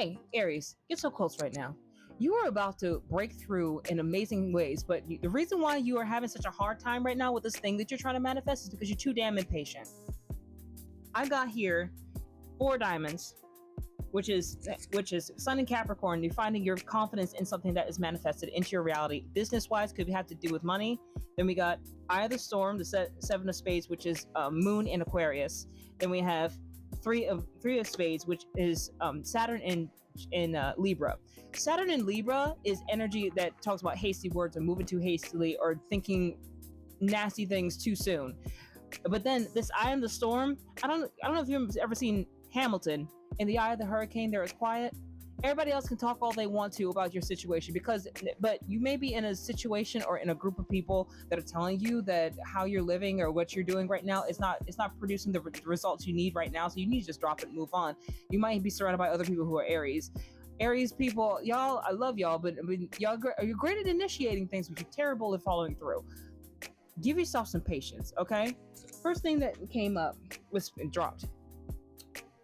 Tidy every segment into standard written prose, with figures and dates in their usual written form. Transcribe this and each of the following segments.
Hey, Aries, get so close right now. You are about to break through in amazing ways, but the reason why you are having such a hard time right now with this thing that you're trying to manifest is because you're too damn impatient. I got here 4 diamonds, which is Sun in Capricorn. You're finding your confidence in something that is manifested into your reality. Business wise, could have to do with money. Then we got Eye of the Storm, the Seven of Spades, which is Moon in Aquarius. Then we have Three of Spades, which is Saturn in Libra. Saturn in Libra is energy that talks about hasty words or moving too hastily or thinking nasty things too soon. But then this Eye of the Storm, I don't know if you've ever seen Hamilton. In the eye of the hurricane, there is quiet. Everybody else can talk all they want to about your situation but you may be in a situation or in a group of people that are telling you that how you're living or what you're doing right now is not producing the results you need right now. So you need to just drop it and move on. You might be surrounded by other people who are Aries people, y'all. I love y'all, but I mean, you're great at initiating things, but you're terrible at following through. Give yourself some patience, okay? First thing that came up was dropped.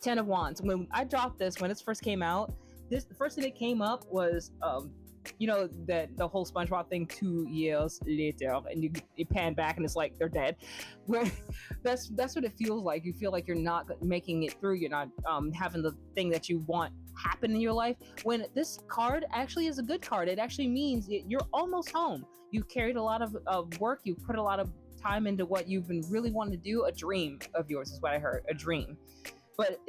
10 of Wands. When I dropped this, when it first came out, the first thing that came up was, that the whole SpongeBob thing 2 years later, and you pan back and it's like they're dead. Where that's what it feels like. You feel like you're not making it through. You're not having the thing that you want happen in your life. When this card actually is a good card, it actually means you're almost home. You've carried a lot of work. You've put a lot of time into what you've been really wanting to do. A dream of yours is what I heard. A dream. But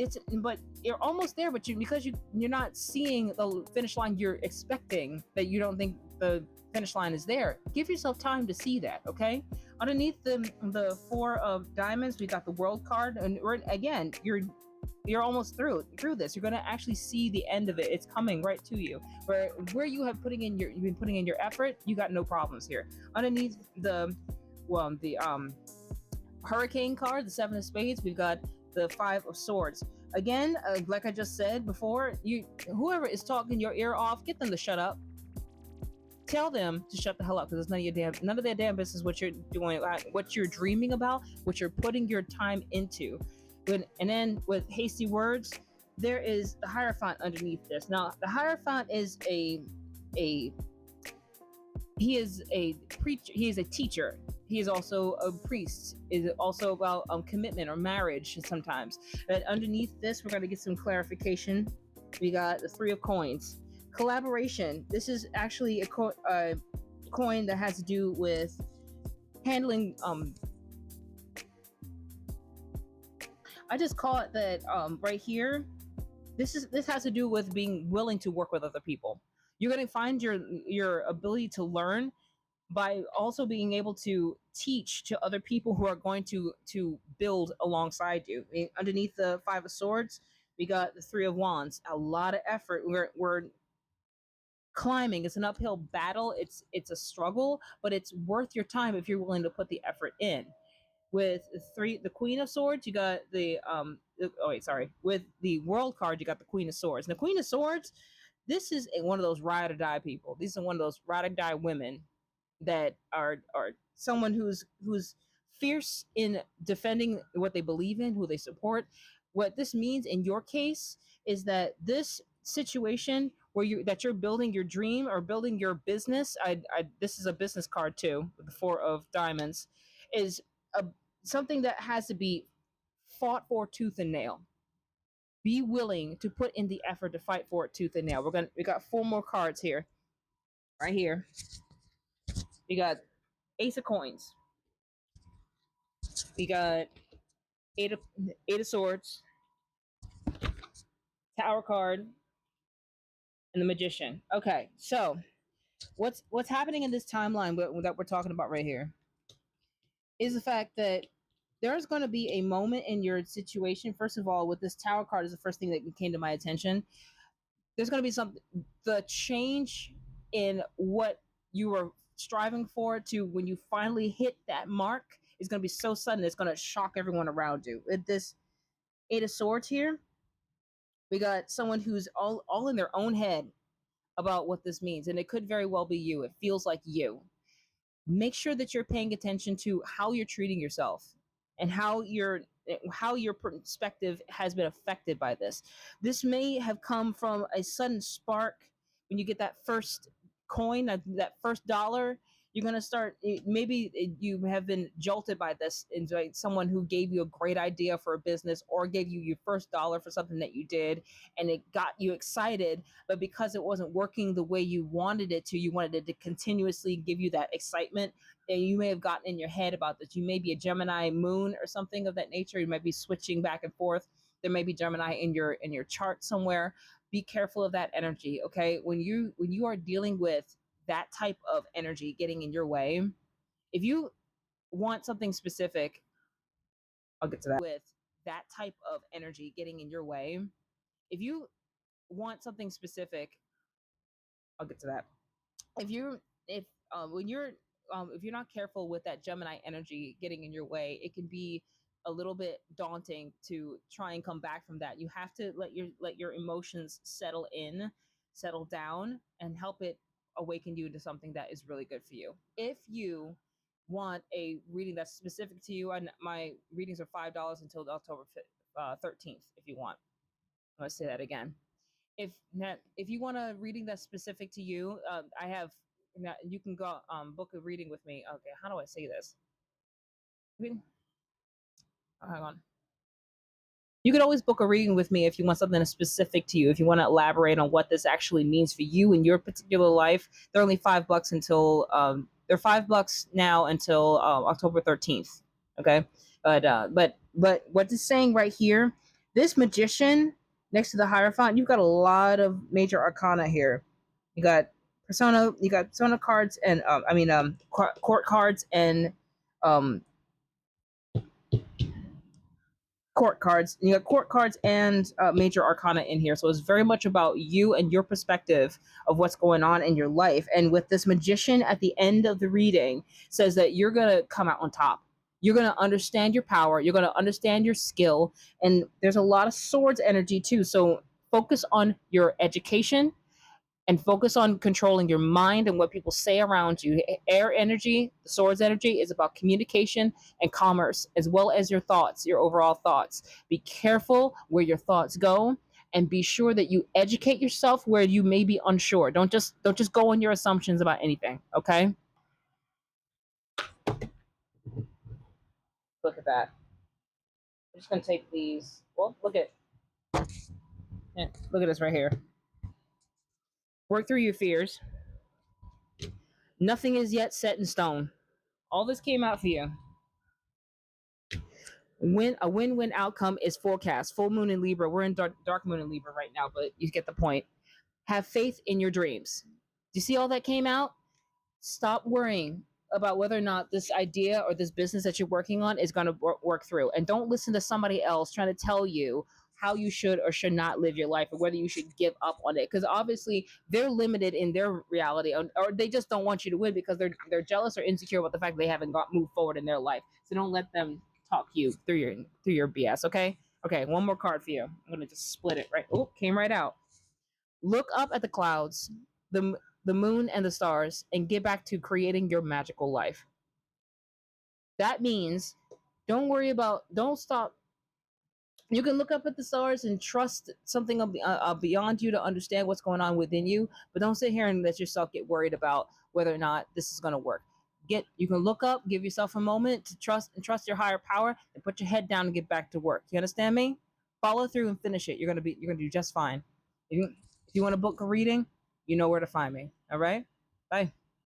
you're almost there, but because you're not seeing the finish line you're expecting, that you don't think the finish line is there. Give yourself time to see that, okay? Underneath the 4 of Diamonds, we got the World card, and again, you're almost through this. You're gonna actually see the end of it. It's coming right to you. Where you've been putting in your effort, you got no problems here. Underneath the Hurricane card, the 7 of Spades, we've got the 5 of Swords. Again, like I just said before, whoever is talking your ear off, get them to shut up. Tell them to shut the hell up, because it's none of their damn business what you're doing, what you're dreaming about, what you're putting your time into. And then with hasty words, there is the Hierophant underneath this. Now, the Hierophant is he is a preacher. He is a teacher. He is also a priest. Is also about commitment or marriage sometimes. And underneath this, we're going to get some clarification. We got the 3 of Coins. Collaboration. This is actually a coin that has to do with handling. I just call it that right here. This has to do with being willing to work with other people. You're going to find your ability to learn by also being able to teach to other people who are going to build alongside you. I mean, underneath the 5 of Swords, we got the 3 of Wands. A lot of effort. We're climbing. It's an uphill battle. It's a struggle, but it's worth your time if you're willing to put the effort in. With the Queen of Swords, you got the With the World card, you got the Queen of Swords. And the Queen of Swords, this is one of those ride or die people. These are one of those ride or die women that are someone who's fierce in defending what they believe in, who they support. What this means in your case is that this situation where you're building your dream or building your business. This is a business card too, the 4 of Diamonds, is something that has to be fought for tooth and nail. Be willing to put in the effort to fight for it tooth and nail. We got 4 more cards here, right here. We got Ace of Coins. We got Eight of Swords, Tower card, and the Magician. Okay, so what's happening in this timeline that we're talking about right here is the fact that there's going to be a moment in your situation. First of all, with this Tower card is the first thing that came to my attention. There's going to be the change in what you were striving for to when you finally hit that mark is going to be so sudden. It's going to shock everyone around you. With this 8 of Swords here, we got someone who's all in their own head about what this means, and it could very well be you. It feels like you. Make sure that you're paying attention to how you're treating yourself and how your perspective has been affected by this. This may have come from a sudden spark when you get that first coin, that first dollar. You're gonna start. Maybe you have been jolted by this, into like someone who gave you a great idea for a business, or gave you your first dollar for something that you did, and it got you excited. But because it wasn't working the way you wanted it to, you wanted it to continuously give you that excitement. And you may have gotten in your head about this. You may be a Gemini moon or something of that nature. You might be switching back and forth. There may be Gemini in your chart somewhere. Be careful of that energy, okay? When you are dealing with that type of energy getting in your way, if you want something specific, I'll get to that. With that type of energy getting in your way, if you want something specific, I'll get to that. If you if when you're if you're not careful with that Gemini energy getting in your way, it can be a little bit daunting to try and come back from that. You have to let your emotions settle in, settle down, and help it awaken you to something that is really good for you. If you want a reading that's specific to you, and my readings are $5 until October 13th. If you want, let's say that again. If you want a reading that's specific to you, I have. You can go book a reading with me. Okay, how do I say this? Hang on. You could always book a reading with me if you want something specific to you. If you want to elaborate on what this actually means for you in your particular life, they're only $5 until they're $5 now until October 13th. Okay, but what it's saying right here, this magician next to the Hierophant, you've got a lot of major arcana here. You got persona cards, and court cards, and um court cards. You got court cards and major arcana in here, so it's very much about you and your perspective of what's going on in your life. And with this magician at the end of the reading, says that you're gonna come out on top. You're gonna understand your power. You're gonna understand your skill, and there's a lot of swords energy too. So focus on your education and focus on controlling your mind and what people say around you. Air energy, the swords energy, is about communication and commerce, as well as your thoughts, your overall thoughts. Be careful where your thoughts go, and be sure that you educate yourself where you may be unsure. Don't just go on your assumptions about anything. Okay. Look at that. I'm just gonna take these. Well, look at this right here. Work through your fears. Nothing is yet set in stone. All this came out for you. Win-win outcome is forecast. Full moon in Libra. We're in dark moon in Libra right now, but you get the point. Have faith in your dreams. Do you see all that came out? Stop worrying about whether or not this idea or this business that you're working on is going to work through, and don't listen to somebody else trying to tell you how you should or should not live your life, or whether you should give up on it, because obviously they're limited in their reality, or they just don't want you to win because they're jealous or insecure about the fact they haven't got moved forward in their life. So don't let them talk you through your BS. Okay, one more card for you. I'm gonna just split it right. Oh, came right out. Look up at the clouds, the moon and the stars, and get back to creating your magical life. That means don't stop. You can look up at the stars and trust something beyond you to understand what's going on within you, but don't sit here and let yourself get worried about whether or not this is going to work. You can look up, give yourself a moment to trust your higher power, and put your head down and get back to work. You understand me? Follow through and finish it. You're gonna do just fine. If you want to book a reading, you know where to find me. All right. Bye.